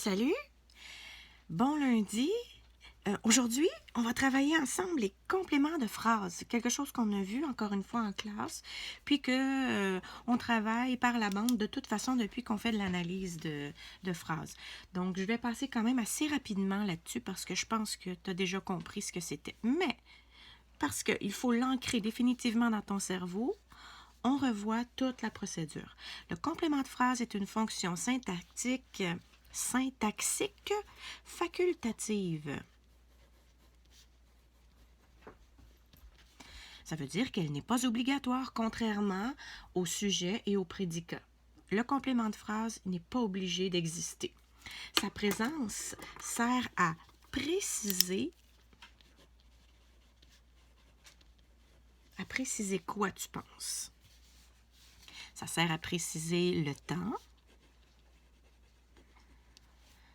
Salut, bon lundi. Aujourd'hui, on va travailler ensemble les compléments de phrases. C'est quelque chose qu'on a vu encore une fois en classe, puis que on travaille par la bande de toute façon depuis qu'on fait de l'analyse de phrases. Donc, je vais passer quand même assez rapidement là-dessus parce que je pense que tu as déjà compris ce que c'était. Mais, parce qu'il faut l'ancrer définitivement dans ton cerveau, on revoit toute la procédure. Le complément de phrase est une fonction syntaxique facultative. Ça veut dire qu'elle n'est pas obligatoire, contrairement au sujet et au prédicat. Le complément de phrase n'est pas obligé d'exister. Sa présence sert à préciser. À préciser quoi, tu penses? Ça sert à préciser le temps.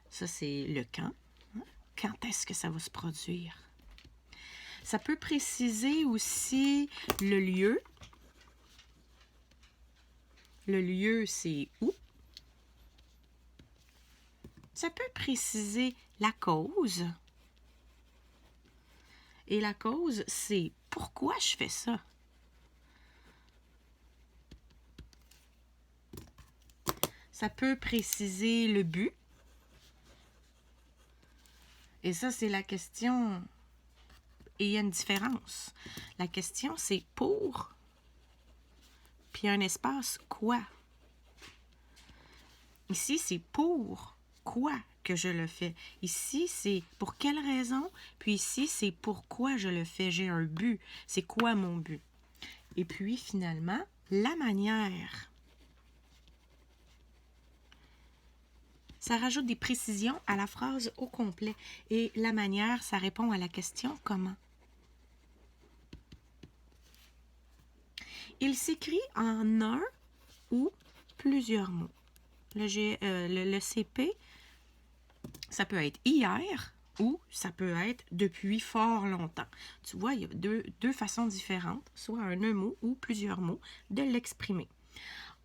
Ça, c'est le quand. Quand est-ce que ça va se produire? Ça peut préciser aussi le lieu. Le lieu, c'est où. Ça peut préciser la cause. Et la cause, c'est pourquoi je fais ça. Ça peut préciser le but. Et ça, c'est la question. Et il y a une différence. La question, c'est pour. Puis un espace quoi. Ici, c'est pour quoi que je le fais. Ici, c'est pour quelle raison. Puis ici, c'est pourquoi je le fais. J'ai un but. C'est quoi mon but? Et puis, finalement, la manière. Ça rajoute des précisions à la phrase au complet. Et la manière, ça répond à la question comment. Il s'écrit en un ou plusieurs mots. Le CP, ça peut être hier ou ça peut être depuis fort longtemps. Tu vois, il y a deux façons différentes, soit un mot ou plusieurs mots, de l'exprimer.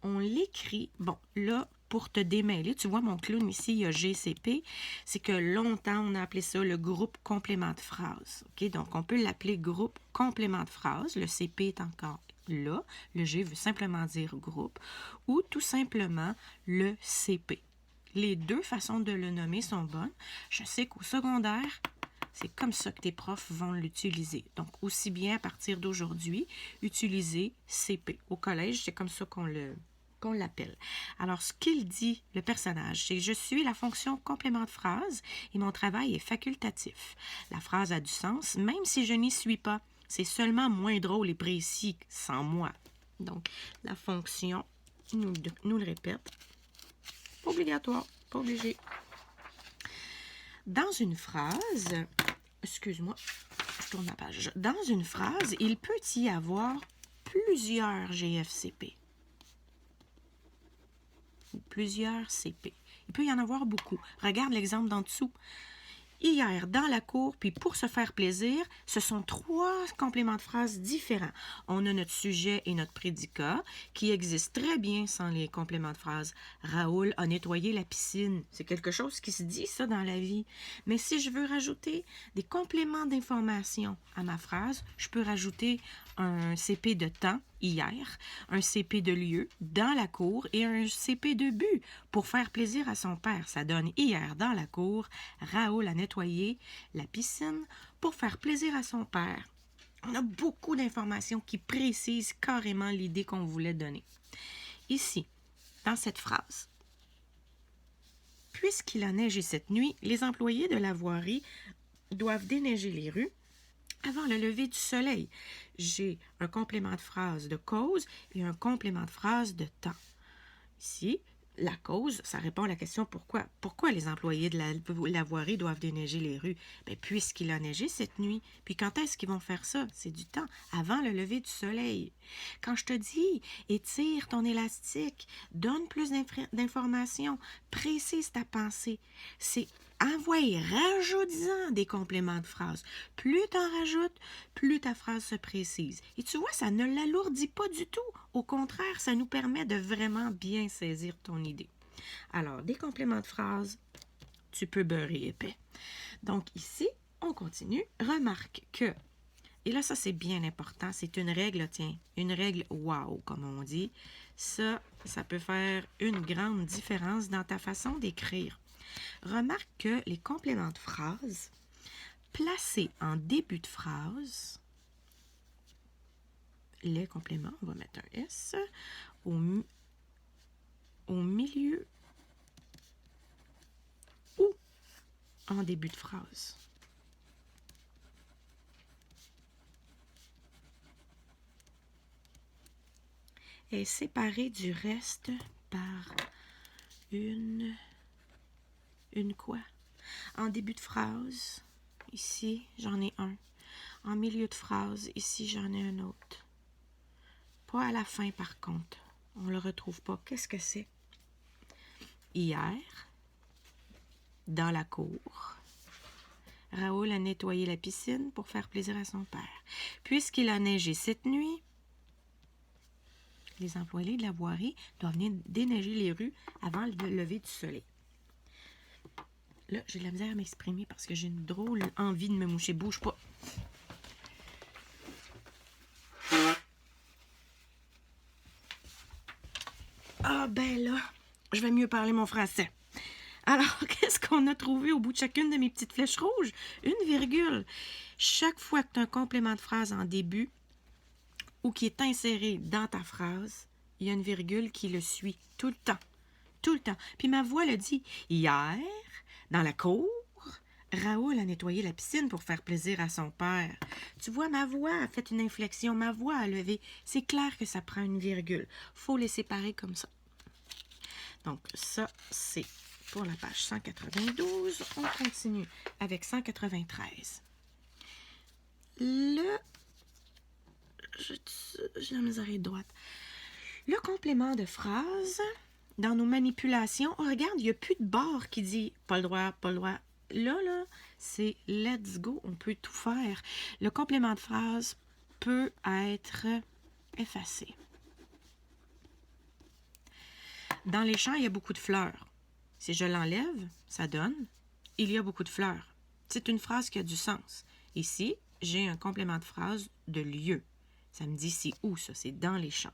On l'écrit, bon, là, pour te démêler, tu vois mon clown ici, il y a GCP, c'est que longtemps, on a appelé ça le groupe complément de phrase. OK? Donc, on peut l'appeler groupe complément de phrase. Le CP est encore là. Le G veut simplement dire groupe. Ou tout simplement le CP. Les deux façons de le nommer sont bonnes. Je sais qu'au secondaire, c'est comme ça que tes profs vont l'utiliser. Donc, aussi bien à partir d'aujourd'hui, utiliser CP. Au collège, c'est comme ça qu'on l'appelle. Alors, ce qu'il dit, le personnage, c'est « Je suis la fonction complément de phrase et mon travail est facultatif. La phrase a du sens, même si je n'y suis pas. C'est seulement moins drôle et précis sans moi. » Donc, la fonction nous le répète. Pas obligatoire, pas obligé. Dans une phrase, excuse-moi, je tourne la page. Dans une phrase, il peut y avoir plusieurs GFCP. Plusieurs CP. Il peut y en avoir beaucoup. Regarde l'exemple d'en dessous. Hier, dans la cour, puis pour se faire plaisir, ce sont trois compléments de phrases différents. On a notre sujet et notre prédicat qui existent très bien sans les compléments de phrases. Raoul a nettoyé la piscine. C'est quelque chose qui se dit, ça, dans la vie. Mais si je veux rajouter des compléments d'information à ma phrase, je peux rajouter un CP de temps, hier, un CP de lieu, dans la cour, et un CP de but, pour faire plaisir à son père. Ça donne hier, dans la cour, Raoul a nettoyé la piscine pour faire plaisir à son père. On a beaucoup d'informations qui précisent carrément l'idée qu'on voulait donner. Ici, dans cette phrase, « Puisqu'il a neigé cette nuit, les employés de la voirie doivent déneiger les rues avant le lever du soleil. » J'ai un complément de phrase de cause et un complément de phrase de temps. Ici, la cause, ça répond à la question pourquoi. Pourquoi les employés de la voirie doivent déneiger les rues? Bien, puisqu'il a neigé cette nuit. Puis quand est-ce qu'ils vont faire ça? C'est du temps, avant le lever du soleil. Quand je te dis étire ton élastique, donne plus d'informations, précise ta pensée, c'est rajoute-en des compléments de phrase. Plus tu en rajoutes, plus ta phrase se précise. Et tu vois, ça ne l'alourdit pas du tout. Au contraire, ça nous permet de vraiment bien saisir ton idée. Alors, des compléments de phrase, tu peux beurrer épais. Donc ici, on continue. Remarque que, et là, ça c'est bien important, c'est une règle, tiens, une règle wow, comme on dit. Ça peut faire une grande différence dans ta façon d'écrire. Remarque que les compléments de phrase, placés en début de phrase, les compléments, on va mettre un S, au milieu ou en début de phrase. Est séparé du reste par une quoi? En début de phrase, ici, j'en ai un. En milieu de phrase, ici, j'en ai un autre. Pas à la fin, par contre. On ne le retrouve pas. Qu'est-ce que c'est? Hier, dans la cour, Raoul a nettoyé la piscine pour faire plaisir à son père. Puisqu'il a neigé cette nuit, les employés de la voirie doivent venir déneiger les rues avant le lever du soleil. Là, j'ai de la misère à m'exprimer parce que j'ai une drôle envie de me moucher. Bouge pas. Ah ben là, je vais mieux parler mon français. Alors, qu'est-ce qu'on a trouvé au bout de chacune de mes petites flèches rouges? Une virgule. Chaque fois que tu as un complément de phrase en début ou qui est inséré dans ta phrase, il y a une virgule qui le suit tout le temps. Tout le temps. Puis ma voix le dit. Hier, dans la cour, Raoul a nettoyé la piscine pour faire plaisir à son père. Tu vois, ma voix a fait une inflexion, ma voix a levé. C'est clair que ça prend une virgule. Faut les séparer comme ça. Donc, ça, c'est pour la page 192. On continue avec 193. J'ai la misère droite. Le complément de phrase, dans nos manipulations, oh, regarde, il n'y a plus de barre qui dit « pas le droit, pas le droit ». Là, c'est « let's go », on peut tout faire. Le complément de phrase peut être effacé. Dans les champs, il y a beaucoup de fleurs. Si je l'enlève, ça donne « il y a beaucoup de fleurs ». C'est une phrase qui a du sens. Ici, j'ai un complément de phrase de lieu. Ça me dit c'est où ça? C'est dans les champs.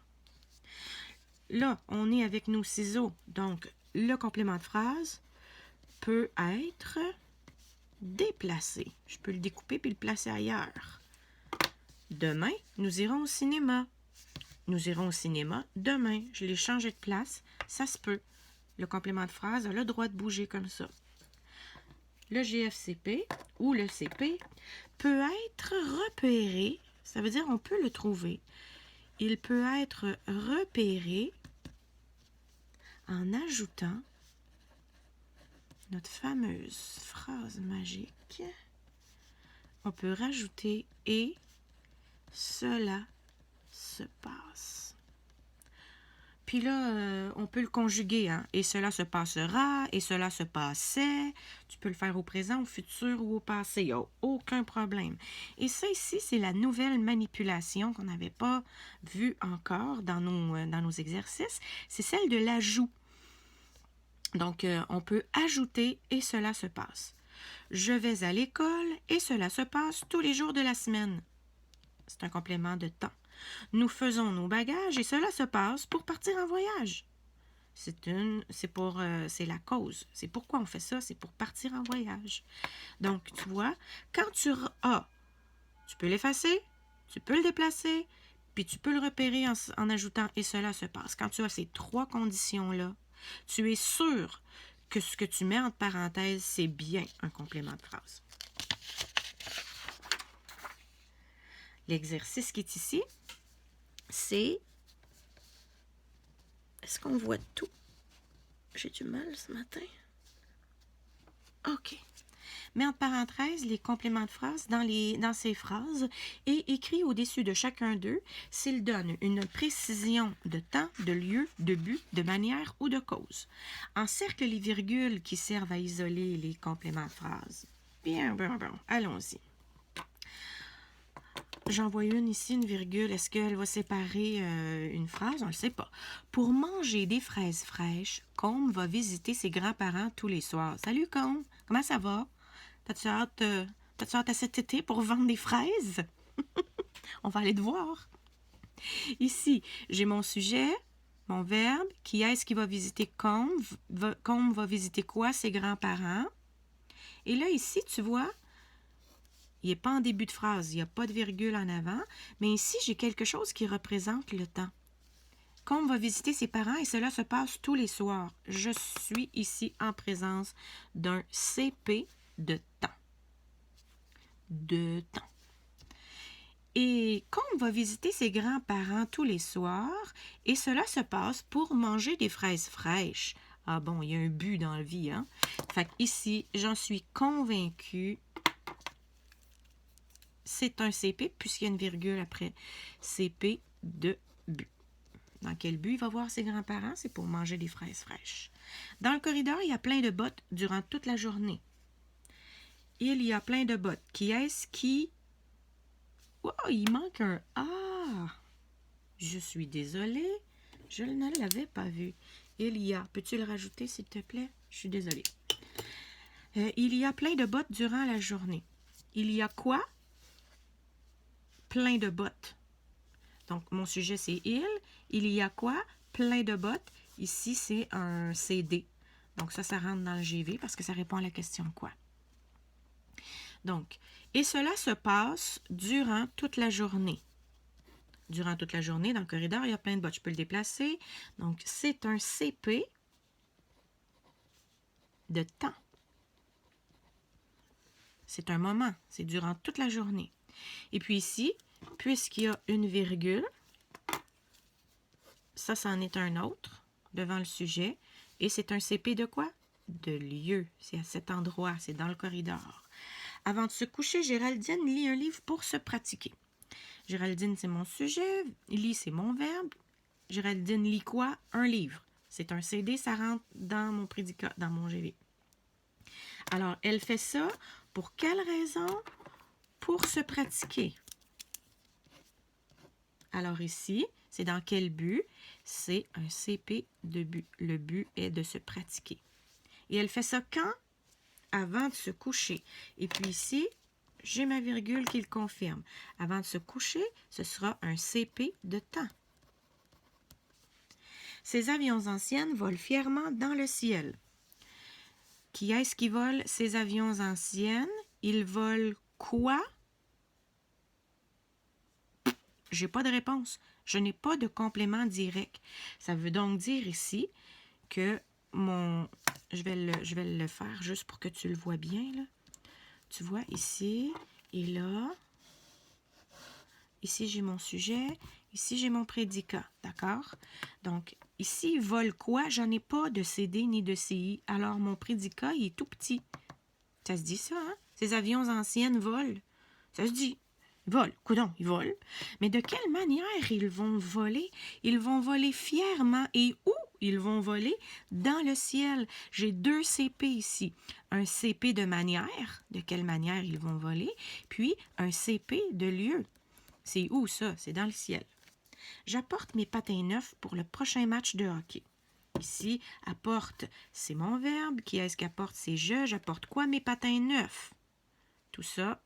Là, on est avec nos ciseaux. Donc, le complément de phrase peut être déplacé. Je peux le découper puis le placer ailleurs. Demain, nous irons au cinéma. Nous irons au cinéma demain. Je l'ai changé de place. Ça se peut. Le complément de phrase a le droit de bouger comme ça. Le GFCP ou le CP peut être repéré. Ça veut dire on peut le trouver. Il peut être repéré en ajoutant notre fameuse phrase magique. On peut rajouter « et cela se passe ». Puis là, on peut le conjuguer, hein? Et cela se passera, et cela se passait. Tu peux le faire au présent, au futur ou au passé. Il n'y a aucun problème. Et ça ici, c'est la nouvelle manipulation qu'on n'avait pas vue encore dans nos exercices. C'est celle de l'ajout. Donc, on peut ajouter et cela se passe. Je vais à l'école et cela se passe tous les jours de la semaine. C'est un complément de temps. Nous faisons nos bagages et cela se passe pour partir en voyage. C'est la cause. C'est pourquoi on fait ça, c'est pour partir en voyage. Donc, tu vois, quand tu as, tu peux l'effacer, tu peux le déplacer, puis tu peux le repérer en ajoutant et cela se passe. Quand tu as ces trois conditions-là, tu es sûr que ce que tu mets entre parenthèses, c'est bien un complément de phrase. L'exercice qui est ici, c'est... Est-ce qu'on voit tout? J'ai du mal ce matin. OK. Mets entre parenthèses les compléments de phrases dans ces phrases et écris au-dessus de chacun d'eux s'ils donnent une précision de temps, de lieu, de but, de manière ou de cause. Encercle les virgules qui servent à isoler les compléments de phrases. Bien. Allons-y. j'en vois une ici, une virgule. Est-ce qu'elle va séparer une phrase? On ne le sait pas. Pour manger des fraises fraîches, Combe va visiter ses grands-parents tous les soirs. Salut Combe, comment ça va? T'as-tu hâte à cet été pour vendre des fraises? On va aller te voir. Ici, j'ai mon sujet, mon verbe. Qui est-ce qui va visiter Combe? Combe va visiter quoi? Ses grands-parents. Et là, ici, tu vois, il n'est pas en début de phrase, il n'y a pas de virgule en avant, mais ici, j'ai quelque chose qui représente le temps. Combe va visiter ses parents et cela se passe tous les soirs. Je suis ici en présence d'un CP de temps. De temps. Et Combe va visiter ses grands-parents tous les soirs et cela se passe pour manger des fraises fraîches. Ah bon, il y a un but dans la vie, hein? Fait qu'ici, j'en suis convaincue. C'est un CP puisqu'il y a une virgule après CP de but. Dans quel but il va voir ses grands-parents? C'est pour manger des fraises fraîches. Dans le corridor, il y a plein de bottes durant toute la journée. Il y a plein de bottes. Qui est-ce qui... Oh, il manque un A. Je suis désolée. Je ne l'avais pas vu. Il y a... Peux-tu le rajouter, s'il te plaît? Je suis désolée. Il y a plein de bottes durant la journée. Il y a quoi? Plein de bottes. Donc, mon sujet, c'est il. Il y a quoi? Plein de bottes. Ici, c'est un CD. Donc, ça rentre dans le GV parce que ça répond à la question quoi. Donc, et cela se passe durant toute la journée. Durant toute la journée, dans le corridor, il y a plein de bottes. Je peux le déplacer. Donc, c'est un CP de temps. C'est un moment. C'est durant toute la journée. Et puis ici, puisqu'il y a une virgule, ça, c'en est un autre devant le sujet. Et c'est un CP de quoi? De lieu. C'est à cet endroit, c'est dans le corridor. Avant de se coucher, Géraldine lit un livre pour se pratiquer. Géraldine, c'est mon sujet. Lit, c'est mon verbe. Géraldine lit quoi? Un livre. C'est un CD, ça rentre dans mon prédicat, dans mon GV. Alors, elle fait ça pour quelle raison? Pour se pratiquer. Alors ici, c'est dans quel but? C'est un CP de but. Le but est de se pratiquer. Et elle fait ça quand? Avant de se coucher. Et puis ici, j'ai ma virgule qui le confirme. Avant de se coucher, ce sera un CP de temps. Ces avions anciennes volent fièrement dans le ciel. Qui est-ce qui vole ces avions anciennes? Ils volent quoi? J'ai pas de réponse. Je n'ai pas de complément direct. Ça veut donc dire ici que mon... Je vais le faire juste pour que tu le vois bien, là. Tu vois, ici et là. Ici, j'ai mon sujet. Ici, j'ai mon prédicat. D'accord? Donc, ici, vole quoi? J'en ai pas de CD ni de CI. Alors, mon prédicat, il est tout petit. Ça se dit ça, hein? Ces avions anciennes volent. Ça se dit. Ils volent. Coudonc, ils volent. Mais de quelle manière ils vont voler? Ils vont voler fièrement. Et où ils vont voler? Dans le ciel. J'ai deux CP ici. Un CP de manière. De quelle manière ils vont voler? Puis un CP de lieu. C'est où ça? C'est dans le ciel. J'apporte mes patins neufs pour le prochain match de hockey. Ici, apporte, c'est mon verbe. Qui est-ce qui apporte? C'est je. J'apporte quoi? Mes patins neufs. Tout ça,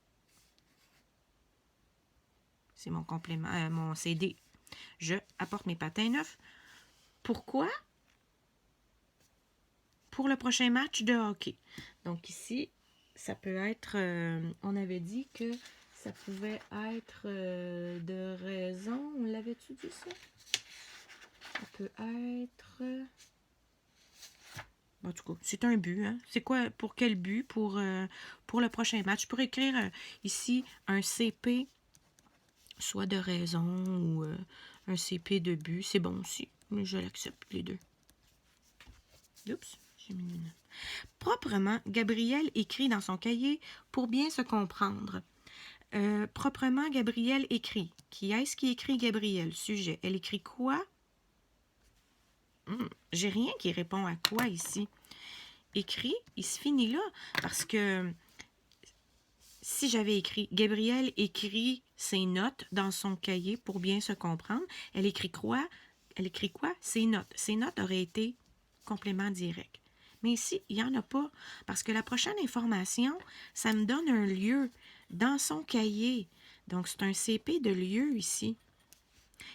c'est mon complément, mon CD. Je apporte mes patins neufs. Pourquoi? Pour le prochain match de hockey. Donc ici, ça peut être, on avait dit que ça pouvait être de raison. On l'avait-tu dit ça? Ça peut être... En tout cas, c'est un but. Hein? C'est quoi? Pour quel but? Pour le prochain match. Je pourrais écrire ici un CP, soit de raison ou un CP de but. C'est bon aussi. Je l'accepte, les deux. Oups, j'ai mis une... Proprement, Gabrielle écrit dans son cahier pour bien se comprendre. Proprement, Gabrielle écrit. Qui est-ce qui écrit Gabrielle? Sujet. Elle écrit quoi? J'ai rien qui répond à quoi ici. Écrit, il se finit là. Parce que si j'avais écrit Gabrielle écrit ses notes dans son cahier pour bien se comprendre. Elle écrit quoi? Ses notes. Ses notes auraient été complément direct. Mais ici, il n'y en a pas, parce que la prochaine information, ça me donne un lieu dans son cahier. Donc, c'est un CP de lieu ici.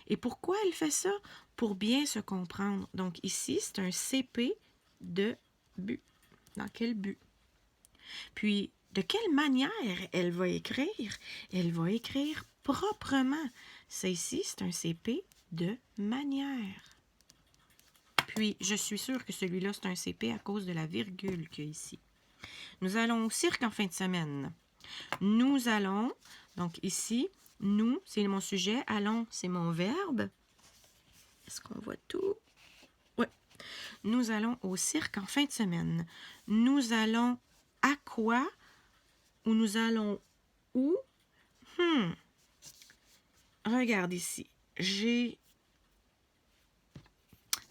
Et pourquoi elle fait ça? Pour bien se comprendre. Donc, ici, c'est un CP de but. Dans quel but? Puis, de quelle manière elle va écrire? Elle va écrire proprement. Ça ici, c'est un CP de manière. Puis, je suis sûre que celui-là, c'est un CP à cause de la virgule qu'il y a ici. Nous allons au cirque en fin de semaine. Nous allons, donc ici, nous, c'est mon sujet. Allons, c'est mon verbe. Est-ce qu'on voit tout? Oui. Nous allons au cirque en fin de semaine. Nous allons à quoi? Ou nous allons où? Regarde ici.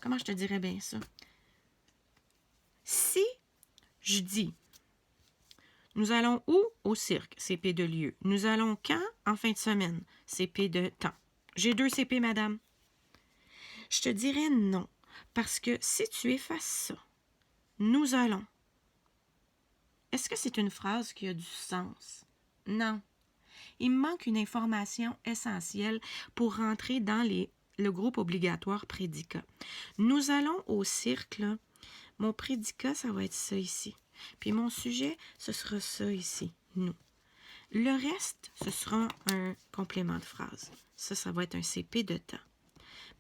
Comment je te dirais bien ça? Si je dis, nous allons où? Au cirque, CP de lieu. Nous allons quand? En fin de semaine, CP de temps. J'ai 2 CP, madame. Je te dirais non, parce que si tu effaces ça, nous allons. Est-ce que c'est une phrase qui a du sens? Non. Il me manque une information essentielle pour rentrer dans le groupe obligatoire prédicat. Nous allons au cirque, là. Mon prédicat, ça va être ça ici. Puis mon sujet, ce sera ça ici, nous. Le reste, ce sera un complément de phrase. Ça va être un CP de temps.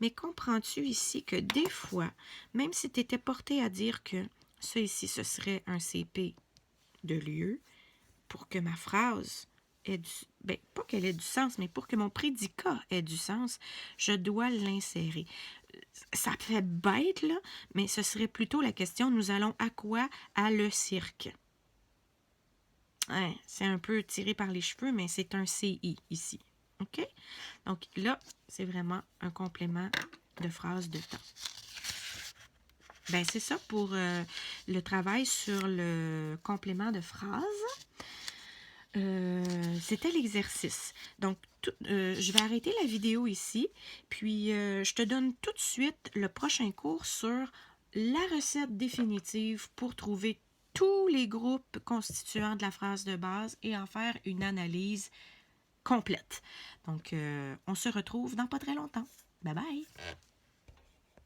Mais comprends-tu ici que des fois, même si tu étais porté à dire que ça ici, ce serait un CP de lieu, pour que ma phrase ait pas qu'elle ait du sens, mais pour que mon prédicat ait du sens, je dois l'insérer. Ça fait bête, là, mais ce serait plutôt la question, nous allons à quoi? À le cirque. Ouais, c'est un peu tiré par les cheveux, mais c'est un CI ici. OK? Donc là, c'est vraiment un complément de phrase de temps. Ben c'est ça pour le travail sur le complément de phrase. C'était l'exercice. Donc, je vais arrêter la vidéo ici, puis je te donne tout de suite le prochain cours sur la recette définitive pour trouver tous les groupes constituants de la phrase de base et en faire une analyse complète. Donc, on se retrouve dans pas très longtemps. Bye bye!